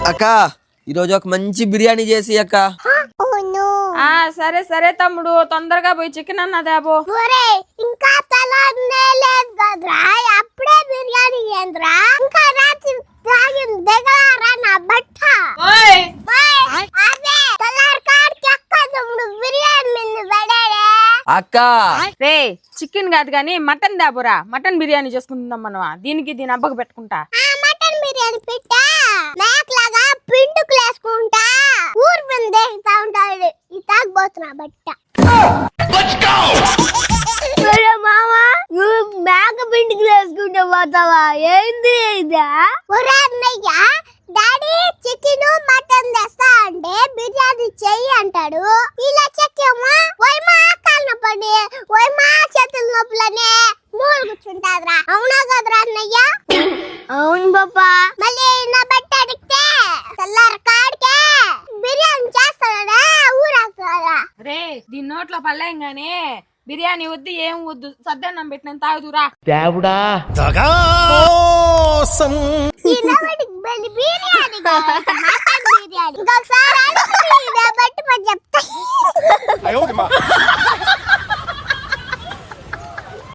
అక్క ఈరోజు ఒక మంచి బిర్యానీ చేసి అక్క. సరే సరే తమ్ముడు, తొందరగా పోయి చికెన్ అన్న తేబో. ఇంకా అప్పుడే బిర్యానీ ఏంద్రా? ఇంకా రాత్రి తాగింది దిగలారా నా బట్ట. అదే తెల్లారి కాడికి అక్క తమ్ముడు బిర్యానీ మీద పడాడే. అక్క రే చికెన్ కాదు గాని మటన్ దాబోరా, మటన్ బిర్యానీ చేసుకుందాం మనం. దీని అబ్బకు పెట్టుకుంటా. మటన్ బిర్యానీ పెట్టా మేకలాగా పిండుకులు వేసుకుంటా ఊరు మీద దేగుతా ఉంటాడు. ఈ తాగబోతున్నా బట్ట. మామా నువ్వు మేక పిండుకులు వేసుకుంటా పోతావా? ఏంది ఇదా? అన్నయ్య డాడీ చికెన్ మటన్ తెస్తా అంటే బిర్యానీ చెయ్యి అంటాడు. ఇలా చెక్కేమో మా కాళ్ళ పడి మా చేతుల నొప్పులనే మూలు కూర్చుంటాదిరా. అవునా కదరా అన్నయ్య? అవును బాబా. మళ్ళీ నా బట్ట అడిగితే తెల్లారి కాడికే బిర్యానీ చేస్తాడా ఊరాకుతాడా? రే దీని నోట్లో పల్లేం గానీ బిర్యానీ వద్దు, ఏం వద్దు, సద్దన్నం పెట్టిన తాగుదురా. దేవుడా బిర్యానీ ఇంకొకసారి బట్టి చెప్తా.